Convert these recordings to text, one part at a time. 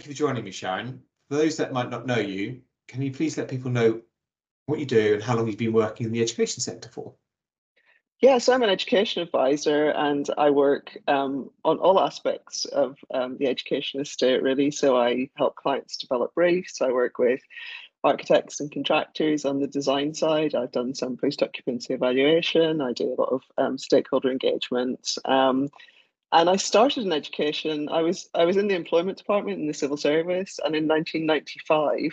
you for joining me, Sharon. For those that might not know you, can you please let people know what you do and how long you've been working in the education sector for? Yeah, so I'm an education advisor and I work on all aspects of the education estate, really. So I help clients develop briefs. I work with architects and contractors on the design side. I've done some post-occupancy evaluation. I do a lot of stakeholder engagement. And I started in education. I was in the employment department in the civil service, and in 1995,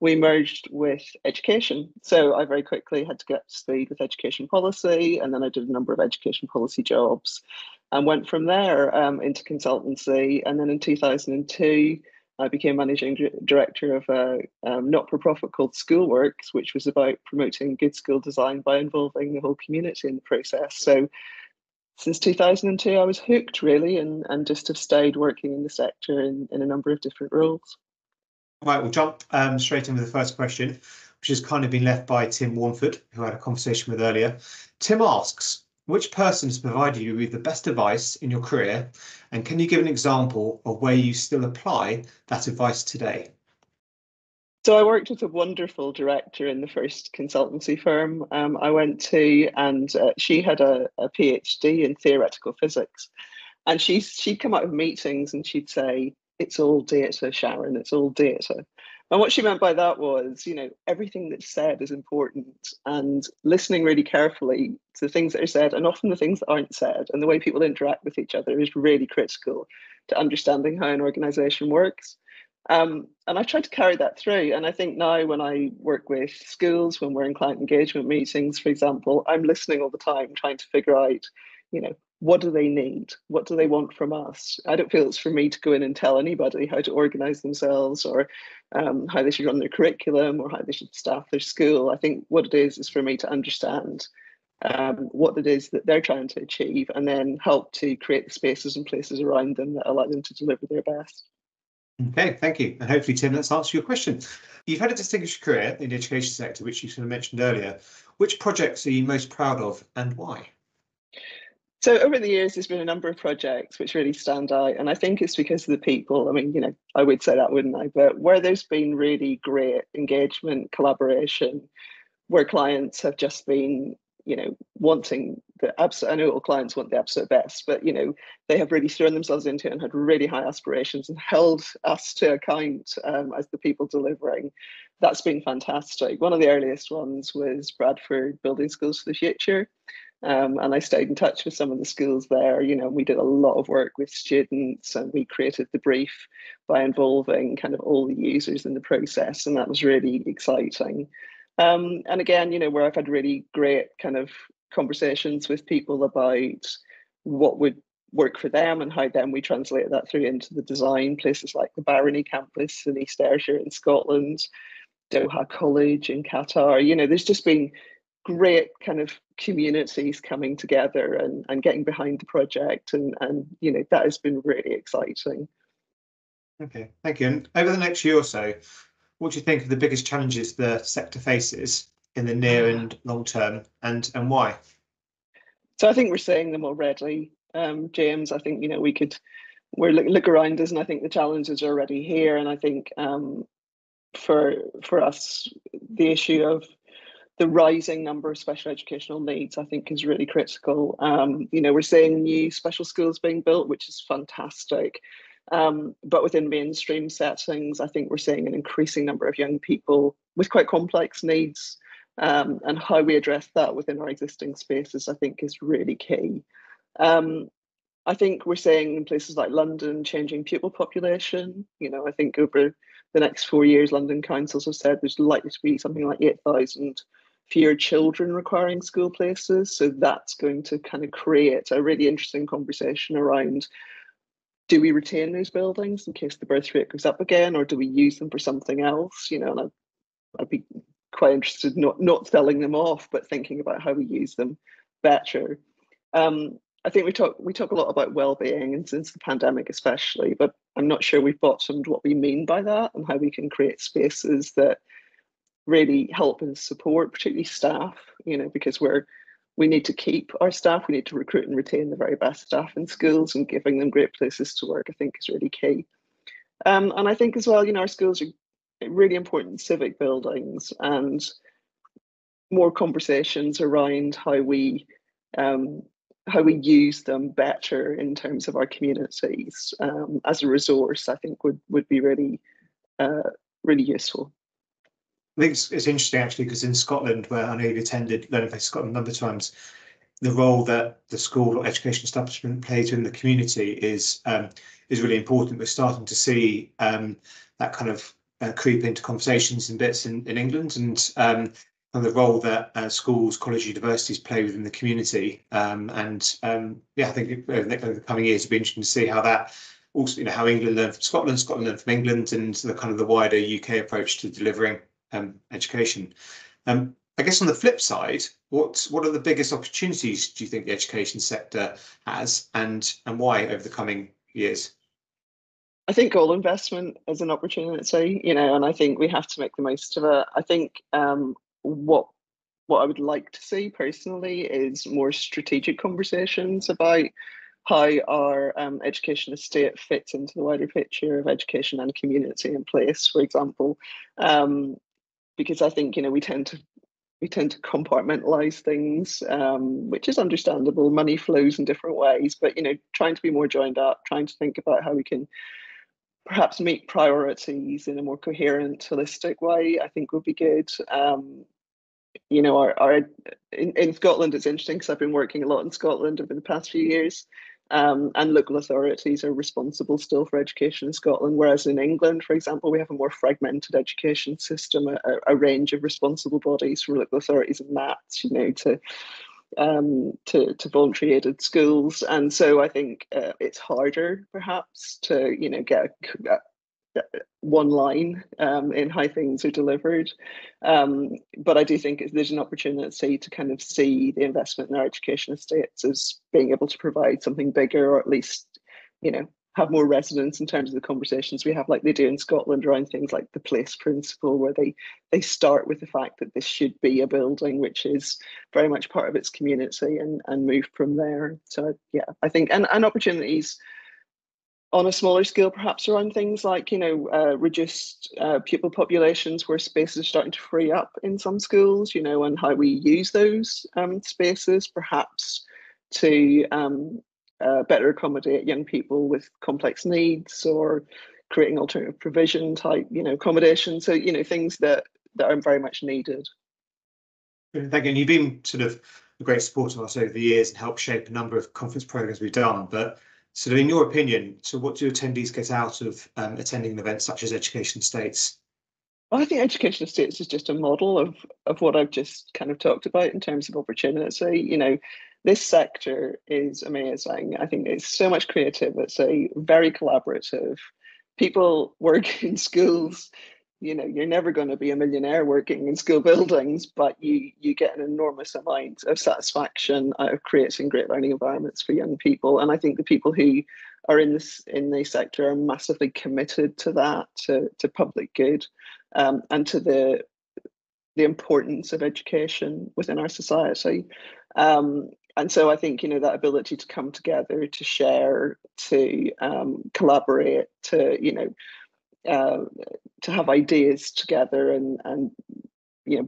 we merged with education. So I very quickly had to get up to speed with education policy, and then I did a number of education policy jobs, and went from there into consultancy. And then in 2002, I became managing director of a not-for-profit called Schoolworks, which was about promoting good school design by involving the whole community in the process. So since 2002, I was hooked really, and just have stayed working in the sector in a number of different roles. Right, we'll jump straight in with the first question, which has kind of been left by Tim Warnford, who I had a conversation with earlier. Tim asks, which person has provided you with the best advice in your career? And can you give an example of where you still apply that advice today? So I worked with a wonderful director in the first consultancy firm I went to, and she had a PhD in theoretical physics. And she'd come out of meetings and she'd say, "It's all data, Sharon, it's all data." And what she meant by that was, everything that's said is important, and listening really carefully to the things that are said, and often the things that aren't said, and the way people interact with each other is really critical to understanding how an organization works. And I tried to carry that through. And I think now when I work with schools, when we're in client engagement meetings, for example, I'm listening all the time, trying to figure out, what do they need? What do they want from us? I don't feel it's for me to go in and tell anybody how to organize themselves or how they should run their curriculum or how they should staff their school. I think what it is for me to understand what it is that they're trying to achieve, and then help to create the spaces and places around them that allow them to deliver their best. Okay, thank you. And hopefully, Tim, that's answered your question. You've had a distinguished career in the education sector, which you sort of mentioned earlier. Which projects are you most proud of and why? So over the years, there's been a number of projects which really stand out. And I think it's because of the people. I mean, I would say that, wouldn't I? But where there's been really great engagement, collaboration, where clients have just been, wanting the absolute, I know all clients want the absolute best, but, they have really thrown themselves into it and had really high aspirations and held us to account as the people delivering. That's been fantastic. One of the earliest ones was Bradford Building Schools for the Future. And I stayed in touch with some of the schools there. We did a lot of work with students, and we created the brief by involving kind of all the users in the process. And that was really exciting. And again, where I've had really great kind of conversations with people about what would work for them and how then we translate that through into the design. Places like the Barony campus in East Ayrshire in Scotland, Doha College in Qatar. There's just been great kind of communities coming together and getting behind the project, and that has been really exciting. Okay, thank you. And over the next year or so, what do you think are the biggest challenges the sector faces in the near and long term, and why? So I think we're seeing them already, James. I think we're look around us, and I think the challenges are already here. And I think for us, the issue of the rising number of special educational needs, I think, is really critical. We're seeing new special schools being built, which is fantastic. But within mainstream settings, I think we're seeing an increasing number of young people with quite complex needs. And how we address that within our existing spaces, I think, is really key. I think we're seeing in places like London changing pupil population. I think over the next 4 years, London councils have said there's likely to be something like 8,000 fewer children requiring school places. So that's going to kind of create a really interesting conversation around, do we retain those buildings in case the birth rate goes up again, or do we use them for something else? And I'd be quite interested not selling them off, but thinking about how we use them better. I think we talk a lot about well-being, and since the pandemic especially, but I'm not sure we've bottomed what we mean by that and how we can create spaces that really help and support, particularly staff, because we need to keep our staff, we need to recruit and retain the very best staff in schools, and giving them great places to work, I think, is really key. And I think as well, our schools are really important civic buildings, and more conversations around how we use them better in terms of our communities as a resource, I think would be really really useful. I think it's interesting actually, because in Scotland, where I know you've attended Learning Place Scotland a number of times, the role that the school or education establishment plays in the community is really important. We're starting to see that kind of creep into conversations and bits in England, and the role that schools, colleges, universities play within the community. Yeah, I think over the coming years it'll be interesting to see how that also, how England learn from Scotland, Scotland learn from England, and the kind of the wider UK approach to delivering education. I guess on the flip side, what are the biggest opportunities do you think the education sector has, and why over the coming years? I think all investment is an opportunity, and I think we have to make the most of it. I think what I would like to see personally is more strategic conversations about how our education estate fits into the wider picture of education and community and place, for example. Because I think we tend to compartmentalize things, which is understandable. Money flows in different ways, but trying to be more joined up, trying to think about how we can perhaps meet priorities in a more coherent, holistic way, I think would be good. In Scotland, it's interesting because I've been working a lot in Scotland over the past few years. And local authorities are responsible still for education in Scotland, whereas in England, for example, we have a more fragmented education system, a range of responsible bodies from local authorities and MATs, to voluntary aided schools. And so I think it's harder perhaps to get one line in how things are delivered, but I do think there's an opportunity to kind of see the investment in our education estates as being able to provide something bigger, or at least have more resonance in terms of the conversations we have, like they do in Scotland, around things like the place principle, where they start with the fact that this should be a building which is very much part of its community, and move from there. So yeah, I think and opportunities on a smaller scale, perhaps around things like reduced pupil populations, where spaces are starting to free up in some schools, and how we use those spaces perhaps to better accommodate young people with complex needs, or creating alternative provision type accommodation. So things that are very much needed. Thank you. And you've been sort of a great supporter of us over the years and helped shape a number of conference programs we've done. But sort of in your opinion, so what do attendees get out of attending an event such as Education Estates? Well, I think Education Estates is just a model of what I've just kind of talked about in terms of opportunity. This sector is amazing. I think it's so much creative. It's a very collaborative. People work in schools. You're never going to be a millionaire working in school buildings, but you get an enormous amount of satisfaction out of creating great learning environments for young people. And I think the people who are in the sector are massively committed to that, to public good, and to the importance of education within our society. And so I think that ability to come together, to share, to collaborate, to have ideas together, and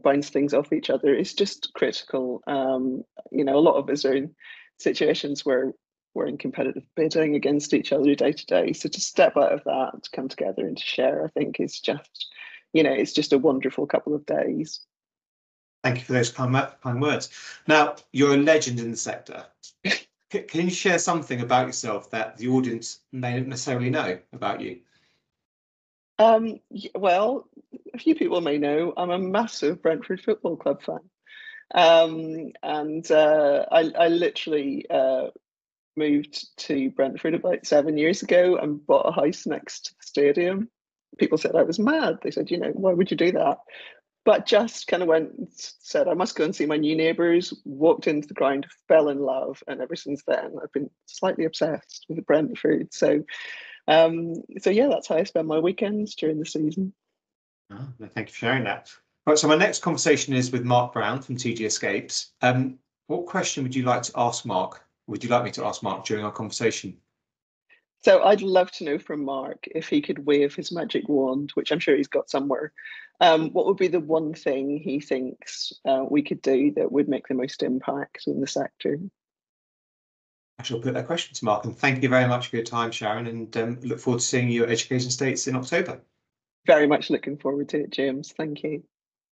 bounce things off each other is just critical. A lot of us are in situations where we're in competitive bidding against each other day to day. So to step out of that, to come together and to share, I think is just, it's just a wonderful couple of days. Thank you for those kind words. Now, you're a legend in the sector. Can you share something about yourself that the audience may not necessarily know about you? Well, a few people may know I'm a massive Brentford Football Club fan. I literally moved to Brentford about 7 years ago and bought a house next to the stadium. People said I was mad. They said, why would you do that? But just kind of went and said, I must go and see my new neighbours, walked into the ground, fell in love. And ever since then, I've been slightly obsessed with Brentford. So yeah, that's how I spend my weekends during the season. Oh, thank you for sharing that. Right, so my next conversation is with Mark Brown from TG Escapes. What question would you like to ask Mark? Would you like me to ask Mark during our conversation? So I'd love to know from Mark, if he could wave his magic wand, which I'm sure he's got somewhere, what would be the one thing he thinks we could do that would make the most impact in the sector? I shall put that question to Mark, and thank you very much for your time, Sharon, and look forward to seeing you at Education States in October. Very much looking forward to it, James. Thank you.